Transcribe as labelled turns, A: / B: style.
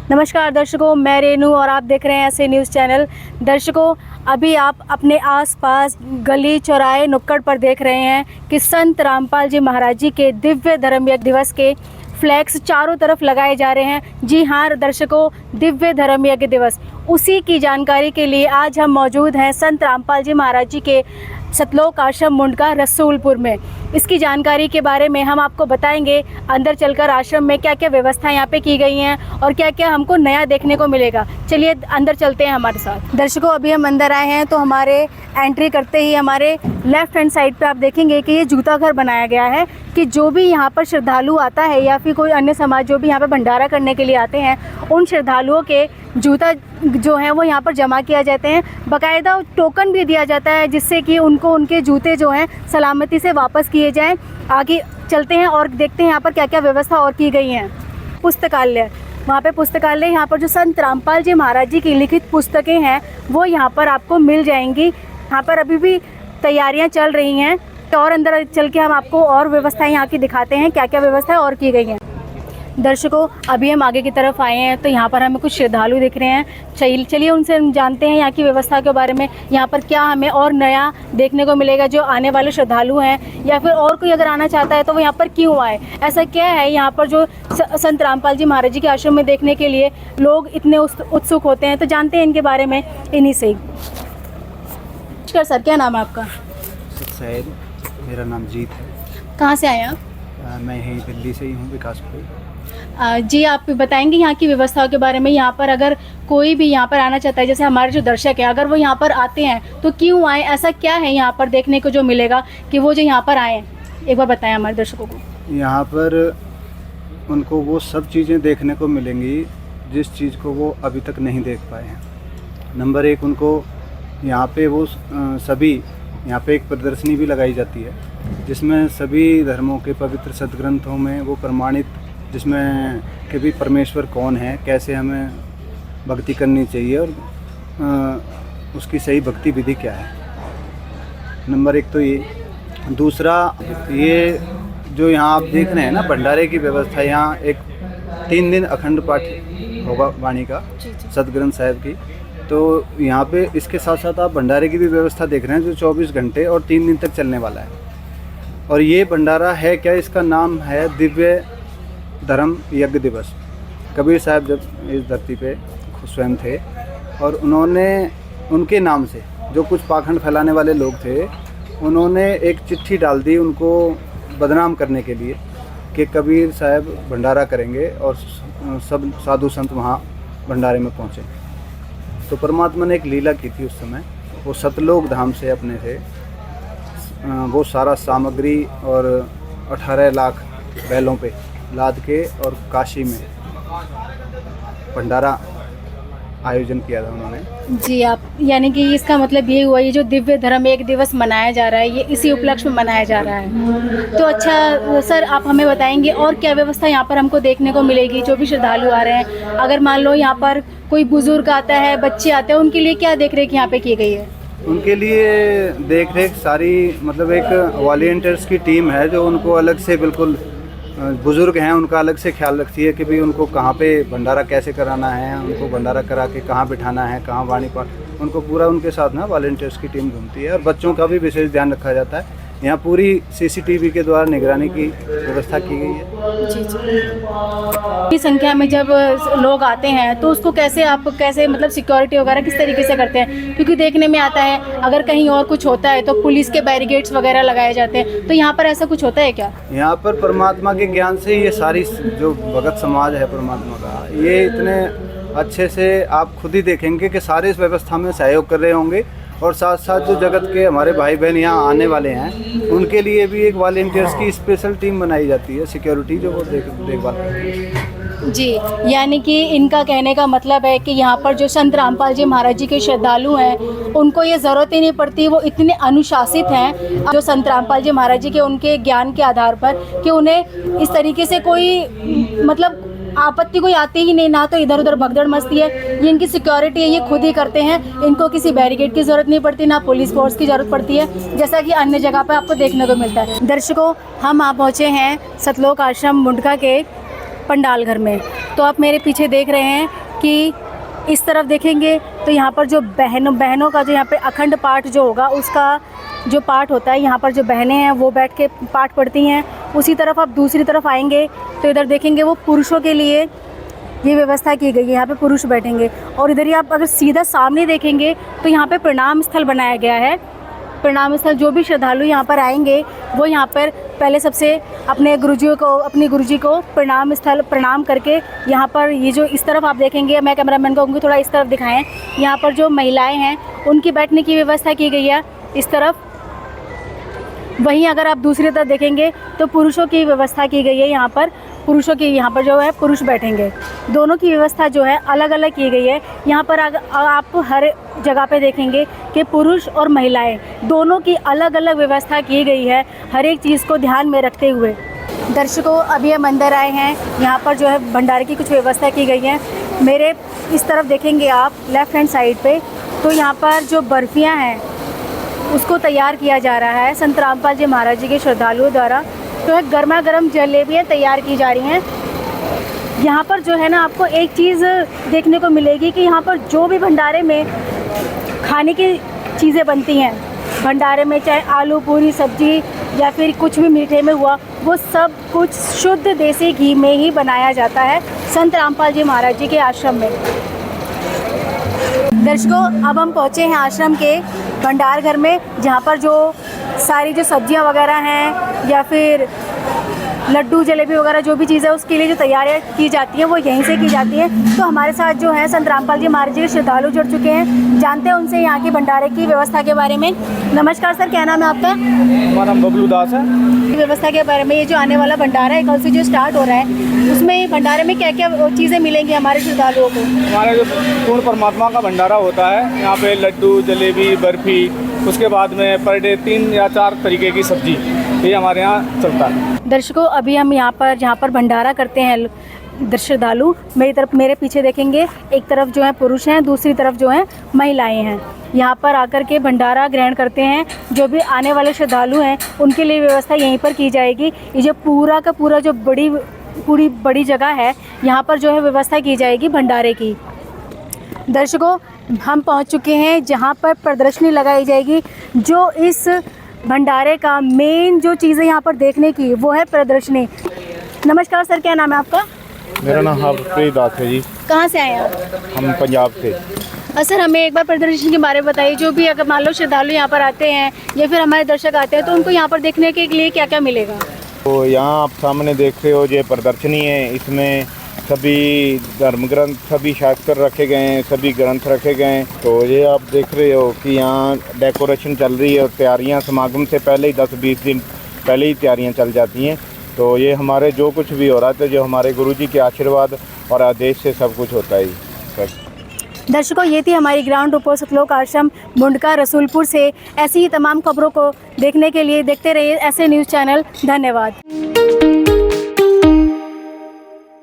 A: नमस्कार दर्शकों, मैं रेनू और आप देख रहे हैं ऐसे न्यूज़ चैनल। दर्शकों, अभी आप अपने आसपास गली चौराहे नुक्कड़ पर देख रहे हैं कि संत रामपाल जी महाराज जी के दिव्य धर्म यज्ञ दिवस के फ्लैग्स चारों तरफ लगाए जा रहे हैं। जी हाँ दर्शकों, दिव्य धर्म यज्ञ दिवस, उसी की जानकारी के लिए आज हम मौजूद हैं संत रामपाल जी महाराज जी के सतलोक आश्रम मुंडका रसूलपुर में। इसकी जानकारी के बारे में हम आपको बताएंगे। अंदर चलकर आश्रम में क्या क्या व्यवस्था यहाँ पे की गई हैं और क्या क्या हमको नया देखने को मिलेगा। चलिए अंदर चलते हैं हमारे साथ। दर्शकों, अभी हम अंदर आए हैं तो हमारे एंट्री करते ही हमारे लेफ्ट हैंड साइड पे आप देखेंगे कि ये जूता घर बनाया गया है कि जो भी यहाँ पर श्रद्धालु आता है या फिर कोई अन्य समाज जो भी यहाँ पर भंडारा करने के लिए आते हैं, उन श्रद्धालुओं के जूता जो हैं वो यहाँ पर जमा किया जाते हैं। बाकायदा टोकन भी दिया जाता है जिससे कि उनको उनके जूते जो हैं सलामती से वापस किए जाएं। आगे चलते हैं और देखते हैं यहाँ पर क्या क्या व्यवस्था और की गई हैं। पुस्तकालय, वहाँ पे पुस्तकालय, यहाँ पर जो संत रामपाल जी महाराज जी की लिखित पुस्तकें हैं वो यहाँ पर आपको मिल जाएंगी। यहाँ पर अभी भी तैयारियाँ चल रही हैं और अंदर चल के हम आपको और व्यवस्थाएं यहाँ की दिखाते हैं, क्या क्या व्यवस्थाएं और की गई हैं। दर्शकों, अभी हम आगे की तरफ आए हैं तो यहाँ पर हमें कुछ श्रद्धालु दिख रहे हैं। चलिए उनसे हम जानते हैं यहाँ की व्यवस्था के बारे में, यहाँ पर क्या हमें और नया देखने को मिलेगा जो आने वाले श्रद्धालु हैं या फिर और कोई अगर आना चाहता है तो वो यहाँ पर क्यों आए, ऐसा क्या है यहाँ पर जो संत रामपाल जी महाराज जी के आश्रम में देखने के लिए लोग इतने उत्सुक होते हैं। तो जानते हैं इनके बारे में इन्हीं से ही। सर, क्या नाम है आपका?
B: सैद, मेरा नाम जीत है।
A: कहाँ से आए आप?
B: मैं यहीं दिल्ली से ही हूँ, विकासपुर।
A: जी, आप बताएंगे यहाँ की व्यवस्थाओं के बारे में। यहाँ पर अगर कोई भी यहाँ पर आना चाहता है, जैसे हमारे जो दर्शक हैं, अगर वो यहाँ पर आते हैं तो क्यों आए, ऐसा क्या है यहाँ पर देखने को जो मिलेगा कि वो जो यहाँ पर आए, एक बार बताएं हमारे दर्शकों को।
B: यहाँ पर उनको वो सब चीज़ें देखने को मिलेंगी जिस चीज़ को वो अभी तक नहीं देख पाए हैं। नंबर एक, उनको यहाँ पे वो सभी यहाँ पे एक प्रदर्शनी भी लगाई जाती है जिसमें सभी धर्मों के पवित्र सदग्रंथों में वो प्रमाणित, जिसमें कि भी परमेश्वर कौन है, कैसे हमें भक्ति करनी चाहिए और उसकी सही भक्ति विधि क्या है। नंबर एक तो ये। दूसरा, ये जो यहाँ आप देख रहे हैं ना भंडारे की व्यवस्था, यहाँ एक 3 दिन अखंड पाठ होगा वाणी का, सदग्रंथ साहिब की। तो यहाँ पे इसके साथ साथ आप भंडारे की भी व्यवस्था देख रहे हैं जो 24 घंटे और 3 दिन तक चलने वाला है। और ये भंडारा है क्या, इसका नाम है दिव्य धर्म यज्ञ दिवस। कबीर साहब जब इस धरती पे स्वयं थे और उन्होंने उनके नाम से जो कुछ पाखंड फैलाने वाले लोग थे, उन्होंने एक चिट्ठी डाल दी उनको बदनाम करने के लिए कि कबीर साहब भंडारा करेंगे और सब साधु संत वहाँ भंडारे में पहुँचे। तो परमात्मा ने एक लीला की थी उस समय। वो सतलोक धाम से अपने से वो सारा सामग्री और 18 लाख बैलों पे लाद के और काशी में भंडारा आयोजन किया था उन्होंने।
A: जी, आप यानी कि इसका मतलब ये हुआ, ये जो दिव्य धर्म एक दिवस मनाया जा रहा है ये इसी उपलक्ष्य में मनाया जा रहा है। तो अच्छा सर, आप हमें बताएंगे और क्या व्यवस्था यहाँ पर हमको देखने को मिलेगी जो भी श्रद्धालु आ रहे हैं। अगर मान लो यहाँ पर कोई बुजुर्ग आता है, बच्चे आते हैं, उनके लिए क्या देख रेख यहाँ पे की गई है?
B: उनके लिए देख रेख सारी, मतलब एक वॉलंटियर्स की टीम है जो उनको अलग से, बिल्कुल बुज़ुर्ग हैं उनका अलग से ख्याल रखती है कि भाई उनको कहाँ पे भंडारा कैसे कराना है, उनको भंडारा करा के कहाँ बिठाना है, कहाँ वाणी पाठ, उनको पूरा उनके साथ ना वॉलंटियर्स की टीम घूमती है। और बच्चों का भी विशेष ध्यान रखा जाता है। यहाँ पूरी CCTV के द्वारा निगरानी की व्यवस्था की गई है।
A: जी जी। की संख्या में जब लोग आते हैं तो उसको कैसे मतलब सिक्योरिटी वगैरह किस तरीके से करते हैं? क्योंकि देखने में आता है अगर कहीं और कुछ होता है तो पुलिस के बैरिकेड्स वगैरह लगाए जाते हैं, तो यहाँ पर ऐसा कुछ होता है क्या?
B: यहाँ पर परमात्मा के ज्ञान से ये सारी जो भगत समाज है परमात्मा का, ये इतने अच्छे से आप खुद ही देखेंगे कि सारे इस व्यवस्था में सहयोग कर रहे होंगे। और साथ साथ जो जगत के हमारे भाई बहन यहाँ आने वाले हैं उनके लिए भी एक वॉलंटियर्स की स्पेशल टीम बनाई जाती है, सिक्योरिटी, जो वो देखभाल करती है।
A: जी, यानी कि इनका कहने का मतलब है कि यहाँ पर जो संत रामपाल जी महाराज जी के श्रद्धालु हैं उनको ये ज़रूरत ही नहीं पड़ती, वो इतने अनुशासित हैं जो संत रामपाल जी महाराज जी के उनके ज्ञान के आधार पर कि उन्हें इस तरीके से कोई मतलब आपत्ति कोई आती ही नहीं, ना तो इधर उधर भगदड़ मस्ती है। ये इनकी सिक्योरिटी है, ये खुद ही करते हैं। इनको किसी बैरिकेड की ज़रूरत नहीं पड़ती, ना पुलिस फोर्स की ज़रूरत पड़ती है, जैसा कि अन्य जगह पर आपको देखने को मिलता है। दर्शकों, हम आप पहुँचे हैं सतलोक आश्रम मुंडका के पंडाल घर में। तो आप मेरे पीछे देख रहे हैं कि इस तरफ देखेंगे तो यहाँ पर जो बहनों का जो यहाँ पे अखंड पाठ जो होगा उसका जो पाठ होता है, यहाँ पर जो बहनें हैं वो बैठ के पाठ पढ़ती हैं। उसी तरफ आप दूसरी तरफ आएंगे तो इधर देखेंगे वो पुरुषों के लिए ये व्यवस्था की गई है, यहाँ पे पुरुष बैठेंगे। और इधर ही आप अगर सीधा सामने देखेंगे तो यहाँ पे प्रणाम स्थल बनाया गया है। प्रणाम स्थल, जो भी श्रद्धालु यहाँ पर आएंगे वो यहाँ पर पहले सबसे अपने गुरुजी को प्रणाम स्थल प्रणाम करके यहाँ पर ये जो इस तरफ आप देखेंगे, मैं कैमरामैन को कहूँगी थोड़ा इस तरफ दिखाएं, यहाँ पर जो महिलाएं हैं उनकी बैठने की व्यवस्था की गई है इस तरफ। वहीं अगर आप दूसरी तरफ देखेंगे तो पुरुषों की व्यवस्था की गई है, यहाँ पर पुरुषों की, यहाँ पर जो है पुरुष बैठेंगे। दोनों की व्यवस्था जो है अलग अलग की गई है। यहाँ पर आप हर जगह पे देखेंगे कि पुरुष और महिलाएं दोनों की अलग अलग व्यवस्था की गई है, हर एक चीज़ को ध्यान में रखते हुए। दर्शकों, अभी हम अंदर आए हैं, यहाँ पर जो है भंडारे की कुछ व्यवस्था की गई है। मेरे इस तरफ देखेंगे आप लेफ़्ट हैंड साइड पे तो यहाँ पर जो बर्फ़ियाँ हैं उसको तैयार किया जा रहा है संत रामपाल जी महाराज जी के श्रद्धालुओं द्वारा। जो है गर्मा गर्म जलेबियाँ तैयार की जा रही हैं। यहाँ पर जो है ना आपको एक चीज़ देखने को मिलेगी कि यहाँ पर जो भी भंडारे में खाने की चीज़ें बनती हैं, भंडारे में चाहे आलू पूरी सब्जी या फिर कुछ भी मीठे में हुआ, वो सब कुछ शुद्ध देसी घी में ही बनाया जाता है संत रामपाल जी महाराज जी के आश्रम में। दर्शकों, अब हम पहुँचे हैं आश्रम के भंडार घर में, जहाँ पर जो सारी जो सब्जियां वगैरह हैं या फिर लड्डू जलेबी वगैरह जो भी चीज़ है उसके लिए जो तैयारियां की जाती हैं वो यहीं से की जाती हैं। तो हमारे साथ जो है संत रामपाल जी महाराज जी के श्रद्धालु जुड़ चुके हैं, जानते हैं उनसे यहाँ की भंडारे की व्यवस्था के बारे में। नमस्कार सर, क्या नाम है आपका?
C: हमारा नाम बबलू दास है।
A: व्यवस्था के बारे में, ये जो आने वाला भंडारा है कल से जो स्टार्ट हो रहा है, उसमें भंडारे में क्या क्या चीज़ें मिलेंगी हमारे श्रद्धालुओं को?
C: हमारे जो पूर्ण परमात्मा का भंडारा होता है, यहाँ पे लड्डू जलेबी बर्फ़ी, उसके बाद में पर डे 3 या 4 तरीके की सब्जी, ये हमारे यहाँ चलता है।
A: दर्शकों, अभी हम यहाँ पर जहाँ पर भंडारा करते हैं श्रद्धालु, मेरे पीछे देखेंगे एक तरफ जो है पुरुष हैं, दूसरी तरफ जो है महिलाएं हैं। यहाँ पर आकर के भंडारा ग्रहण करते हैं। जो भी आने वाले श्रद्धालु हैं उनके लिए व्यवस्था यहीं पर की जाएगी। ये जो पूरा का पूरा जो पूरी बड़ी जगह है, यहाँ पर जो है व्यवस्था की जाएगी भंडारे की। दर्शकों, हम पहुँच चुके हैं जहाँ पर प्रदर्शनी लगाई जाएगी। जो इस भंडारे का मेन जो चीज़ें यहाँ पर देखने की वो है प्रदर्शनी। नमस्कार सर, क्या नाम है आपका?
D: मेरा नाम हरप्रीत दास है जी।
A: कहाँ से आए हैं आप?
D: हम पंजाब से।
A: सर, हमें एक बार प्रदर्शनी के बारे में बताइए। जो भी अगर मान लो श्रद्धालु यहाँ पर आते हैं या फिर हमारे दर्शक आते हैं तो उनको यहाँ पर देखने के लिए क्या क्या मिलेगा?
D: तो यहाँ आप सामने देख रहे हो, ये प्रदर्शनी है। इसमें सभी धर्म ग्रंथ, सभी शास्त्र रखे गए हैं, सभी ग्रंथ रखे गए हैं। तो ये आप देख रहे हो कि यहाँ डेकोरेशन चल रही है और तैयारियाँ समागम से पहले ही 10-20 दिन पहले ही तैयारियाँ चल जाती हैं। तो ये हमारे जो कुछ भी हो रहा है तो जो हमारे गुरुजी के आशीर्वाद और आदेश से सब कुछ होता है सर।
A: दर्शकों, ये थी हमारी ग्राउंड रिपोर्ट सतलोक आश्रम मुंडका रसूलपुर से। ऐसी ही तमाम खबरों को देखने के लिए देखते रहिए ऐसे न्यूज़ चैनल। धन्यवाद।